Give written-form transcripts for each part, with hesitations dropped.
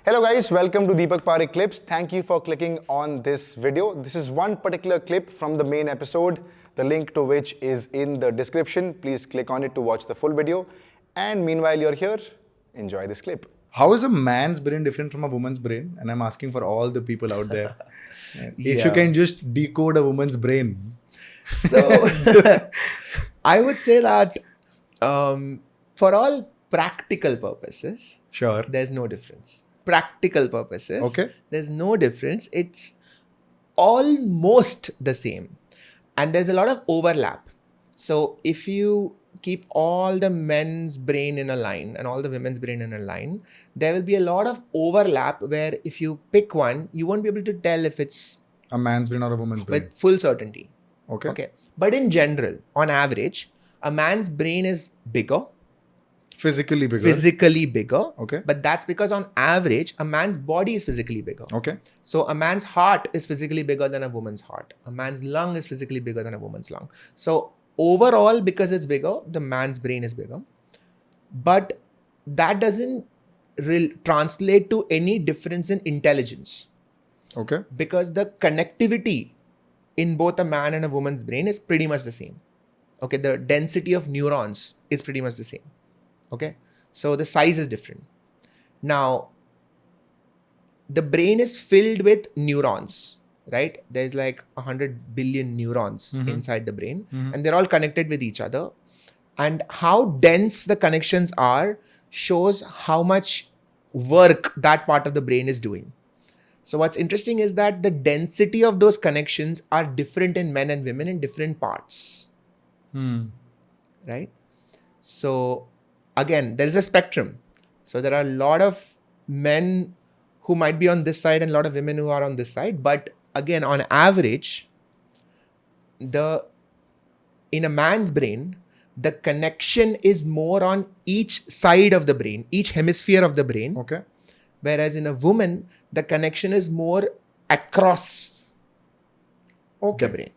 Hello guys, welcome to Deepak Pareek Clips. Thank you for clicking on this video. This is one particular clip from the main episode, the link to which is in the description. Please click on it to watch the full video. And meanwhile you're here, enjoy this clip. How is a man's brain different from a woman's brain? And I'm asking for all the people out there. If you can just decode a woman's brain. So, I would say that for all practical purposes, Sure. there's no difference. Practical purposes, Okay. there's no difference. It's almost the same. And there's a lot of overlap. So, if you keep all the men's brain in a line and all the women's brain in a line, there will be a lot of overlap where if you pick one, you won't be able to tell if it's A man's brain or a woman's brain. with full certainty. Okay. Okay. But in general, on average, a man's brain is bigger, Physically bigger. physically bigger. Okay. But that's because on average, a man's body is physically bigger. Okay. So a man's heart is physically bigger than a woman's heart. A man's lung is physically bigger than a woman's lung. So overall, because it's bigger, the man's brain is bigger. But that doesn't translate to any difference in intelligence. Okay. Because the connectivity in both a man and a woman's brain is pretty much the same. Okay, the density of neurons is pretty much the same. Okay, so the size is different. Now, the brain is filled with neurons, right? There's like 100 billion neurons inside the brain, and they're all connected with each other. And how dense the connections are shows how much work that part of the brain is doing. So what's interesting is that the density of those connections are different in men and women in different parts, right? So again, there is a spectrum. So there are a lot of men who might be on this side and a lot of women who are on this side. But again, on average, in a man's brain, the connection is more on each side of the brain, each hemisphere of the brain. Okay. Whereas in a woman, the connection is more across the brain.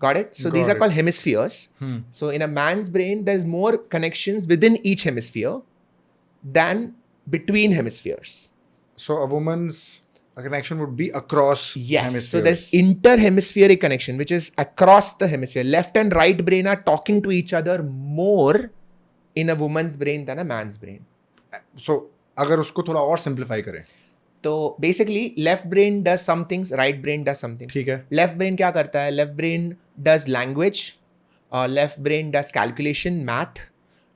Got it? So these are called hemispheres. So in a man's brain, there's more connections within each hemisphere than between hemispheres. So a woman's connection would be across hemispheres. So there's interhemispheric connection, which is across the hemisphere. Left and right brain are talking to each other more in a woman's brain than a man's brain. So अगर उसको थोड़ा और simplify करें तो basically left brain does some things, right brain does something. ठीक है. Left brain क्या करता है? Left brain does language, left brain does calculation, math,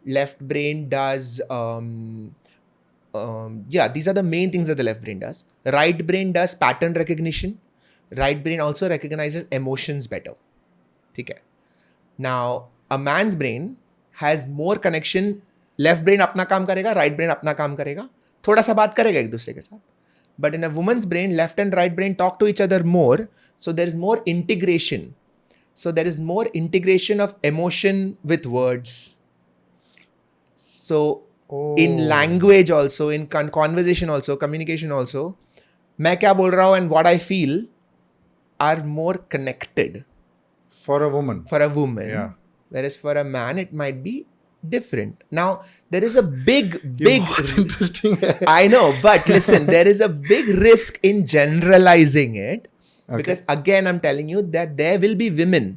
left brain does these are the main things that the left brain does. Right brain does pattern recognition. Right brain also recognizes emotions better. ठीक है. Now a man's brain has more connection. Left brain अपना काम करेगा, right brain अपना काम करेगा, थोड़ा सा बात करेगा एक दूसरे के साथ. But in a women's brain, left and right brain talk to each other more, so there is more integration. So there is more integration of emotion with words. So in language also, in conversation also, communication also, मैं क्या बोल रहा हूँ and what I feel are more connected. For a woman. For a woman. Yeah. Whereas for a man, it might be different. Now, there is a big interesting. I know, but listen, there is a big risk in generalizing it. Okay. Because again, I'm telling you that there will be women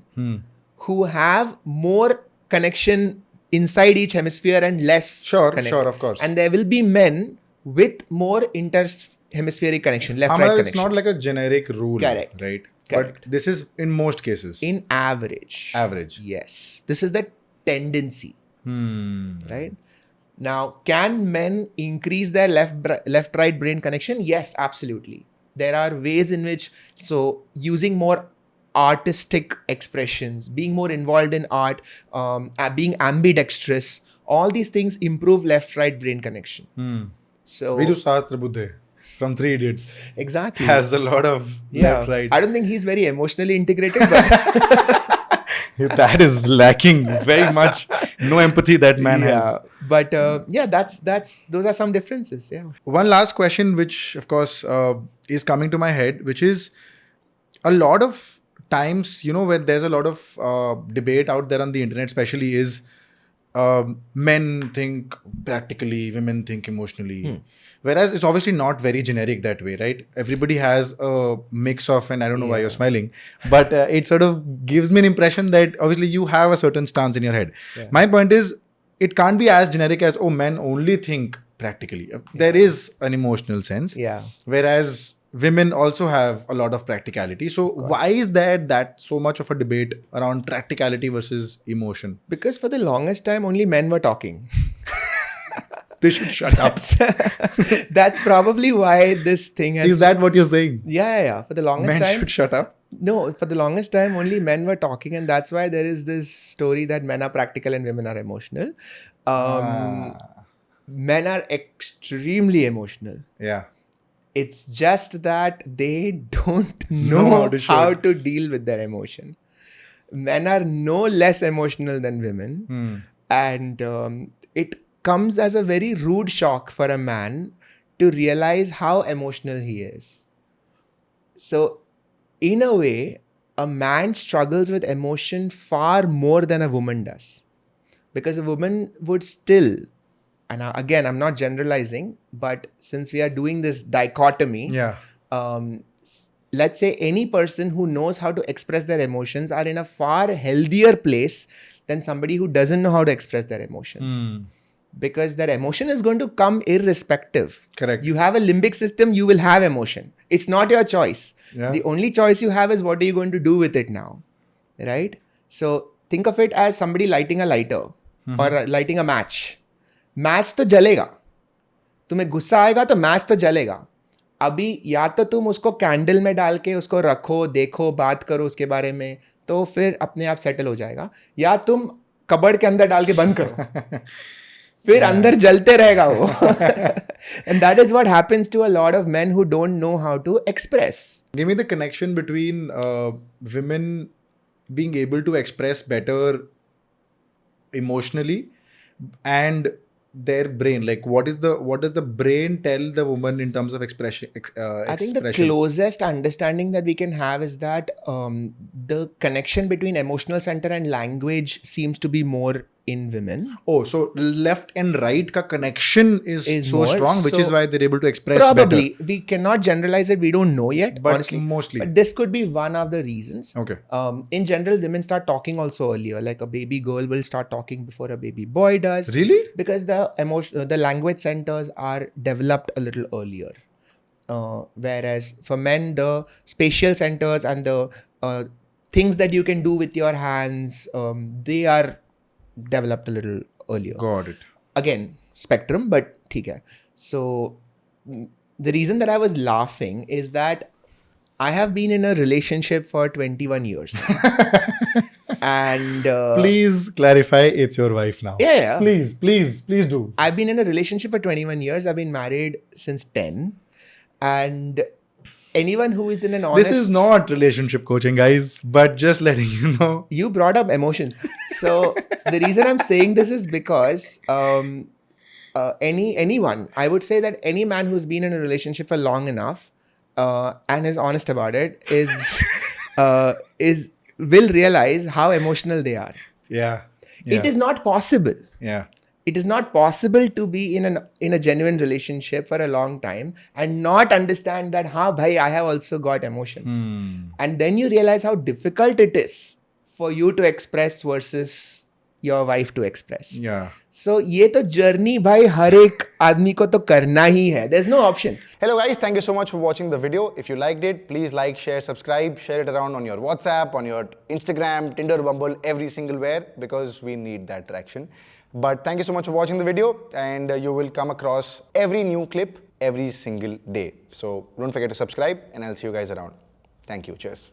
who have more connection inside each hemisphere and less connection. Sure, of course. And there will be men with more inter-hemispheric connection, left-right connection. It's not like a generic rule, Correct. right? Correct. But this is in most cases. In average. Average. Yes. This is the tendency. Right? Now, can men increase their left-right brain connection? Yes, absolutely. There are ways in which, so using more artistic expressions, being more involved in art, being ambidextrous, all these things improve left-right brain connection. So Vidu Sahasra Buddhe from 3 Idiots exactly has a lot of left-right. I don't think he's very emotionally integrated, but that is lacking very much. No empathy that man has. But that's those are some differences. Yeah. One last question, which of course is coming to my head, which is a lot of times, where there's a lot of debate out there on the internet, especially is men think practically, women think emotionally. Whereas it's obviously not very generic that way, right? Everybody has a mix of, and I don't know why you're smiling, but it sort of gives me an impression that obviously you have a certain stance in your head. My point is, it can't be as generic as, oh, men only think practically. There is an emotional sense. Yeah. Whereas women also have a lot of practicality. So why is that so much of a debate around practicality versus emotion? Because for the longest time, only men were talking. They should shut up. That's probably why this thing has... Is that what you're saying? Yeah. For the longest Men time... should shut up? No, for the longest time, only men were talking. And that's why there is this story that men are practical and women are emotional. Men are extremely emotional. Yeah. It's just that they don't know how to deal with their emotion. Men are no less emotional than women. And it comes as a very rude shock for a man to realize how emotional he is. So, in a way, a man struggles with emotion far more than a woman does. Because a woman would still, and again, I'm not generalizing, but since we are doing this dichotomy, let's say any person who knows how to express their emotions are in a far healthier place than somebody who doesn't know how to express their emotions. Because their emotion is going to come irrespective. Correct. You have a limbic system, you will have emotion. It's not your choice. Yeah. The only choice you have is what are you going to do with it now, right? So think of it as somebody lighting a lighter or lighting a match. Match तो जलेगा. तुम्हें गुस्सा आएगा तो match तो जलेगा. अभी या तो तुम उसको कैंडल में डाल के उसको रखो, देखो, बात करो उसके बारे में, तो फिर अपने आप सेटल हो जाएगा. या तुम कबर्ड के अंदर डाल के बंद करो. फिर अंदर जलते रहेगा वो. And that is what happens to a lot of men who don't know how to express. Give me the connection between women being able to express better emotionally and their brain. Like, what does the brain tell the woman in terms of expression? I think the closest understanding that we can have is that the connection between emotional center and language seems to be more in women. Oh, so left and right ka connection is so more, strong, which so is why they're able to express probably better. We cannot generalize it. We don't know yet, But honestly. mostly. But this could be one of the reasons. Okay. In general, women start talking also earlier. Like a baby girl will start talking before a baby boy does. Really? Because the language centers are developed a little earlier. Whereas for men, the spatial centers and the things that you can do with your hands, they are developed a little earlier. Got it. Again, spectrum, but theek hai. So the reason that I was laughing is that I have been in a relationship for 21 years. And please clarify, it's your wife now. Yeah. Please do. I've been in a relationship for 21 years. I've been married since 10. And anyone who is in an honest... This is not relationship coaching, guys, but just letting you know. You brought up emotions. So the reason I'm saying this is because anyone, I would say that any man who's been in a relationship for long enough and is honest about it will realize how emotional they are. Yeah. It is not possible. Yeah. It is not possible to be in a genuine relationship for a long time and not understand that, bhai, I have also got emotions. And then you realize how difficult it is for you to express versus your wife to express. Yeah. So ये तो journey भाई हर एक आदमी को तो करना ही है. There's no option. Hello guys, thank you so much for watching the video. If you liked it, please like, share, subscribe, share it around on your WhatsApp, on your Instagram, Tinder, Bumble, every single where, because we need that traction. But thank you so much for watching the video, and you will come across every new clip every single day. So don't forget to subscribe, and I'll see you guys around. Thank you. Cheers.